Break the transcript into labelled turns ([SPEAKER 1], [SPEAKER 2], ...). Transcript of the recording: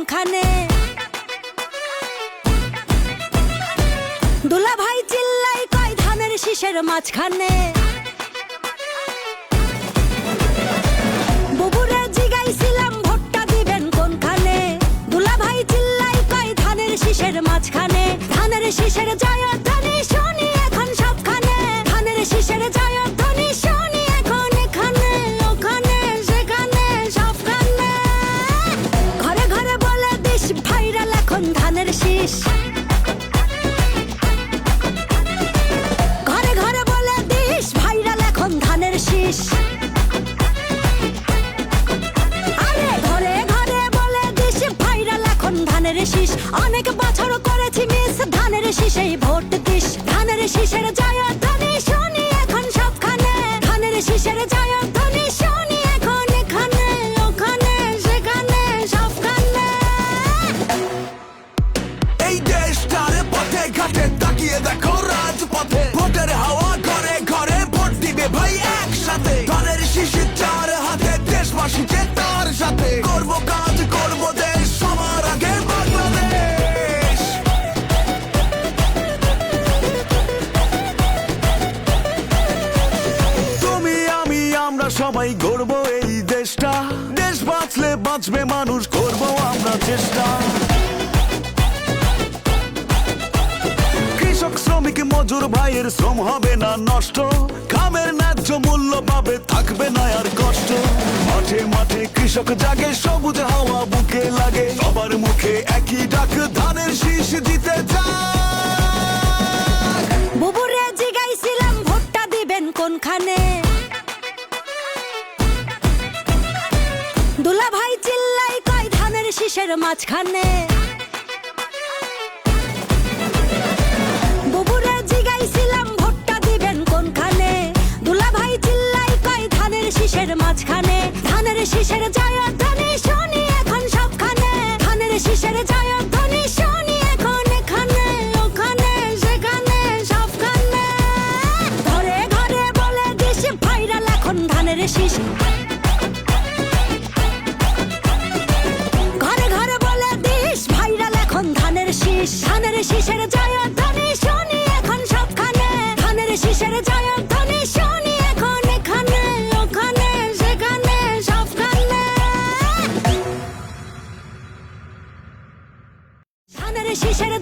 [SPEAKER 1] কোনখানে? দুলা ভাই চিল্লাই কয় ধানের শীষের মাঝখানে। বুবুরে জিগাইছিলাম ভোটটা দিবেন কোনখানে? দুলা ভাই চিল্লাই কয় ধানের শীষের মাঝখানে। ধানের শীষের জয়ধ্বনি শুনি এখন সবখানে। ধানের শীষের জয়ধ্বনি শুনি এখন এখানে ওখানে সেখানে সবখানে। ঘরে ঘরে বলে দিস ভাইরাল এখন ধানের শীষ। ঘরে ঘরে বলে দিস ভাইরাল এখন ধানের শীষ। আরে ঘরে ঘরে বলে দিস ভাইরাল এখন ধানের শীষ। অনেক বছর করেছি মিস ধানের শীষেই ভোট দিস। ধানের শীষের জয়ধ্বনি শুনি এখন সবখানে। ধানের শীষের জয়ধ্বনি শুনি এখন এখানে ওখানে সেখানে সবখানে।
[SPEAKER 2] এই দেশটার পথে ঘাটে তাকিয়ে দেখো রাজপথে। ভোটের হাওয়া ঘরে ঘরে ভোট দিবে ভাই একসাথে। ধানের শীষের চার হাতে দেশবাসীকে তার সাথে। করব কাজ করব দেশ সবার আগে বাংলাদেশ। তুমি আমি আমরা সবাই গড়ব এই দেশটা। দেশ বাঁচলে বাঁচবে মানুষ, করব আমরা চেষ্টা। কৃষক শ্রমিক মজুর ভাইয়ের শ্রম হবে না নষ্ট। খামের ন্যায্য মূল্য পাবে, থাকবে না আর কষ্ট। মাঠে মাঠে কৃষক জাগে, সবুজ হাওয়া বুকে লাগে। সবার মুখে একই ডাক, ধানের শীষ জিতে যাক।
[SPEAKER 1] বুবুরে জিগাইছিলাম ভোটটা দিবেন কোনখানে? দুলা ভাই চিল্লাই কয় ধানের শীষের মাঝখানে। বুবুরে জিগাইছিলাম ভোটটা দিবেন কোনখানে? দুলা ভাই চিল্লাই কয় ধানের শীষের মাঝখানে। ধানের শীষের জয়ধ্বনি শুনি এখন সবখানে। ধানের শীষের জয়ধ্বনি শুনি এখন এখানে ওখানে সেখানে সবখানে। ঘরে ঘরে বলে দিস ভাইরাল এখন ধানের শীষ। ঘরে ঘরে বলে দিস ভাইরাল এখন ধানের শীষ। ধানের শীষের জয়ধ্বনি শুনি এখন সবখানে। ধানের শীষের জয়ধ্বনি শুনি এখন এখানে ওখানে সেখানে সবখানে। ধানের শীষের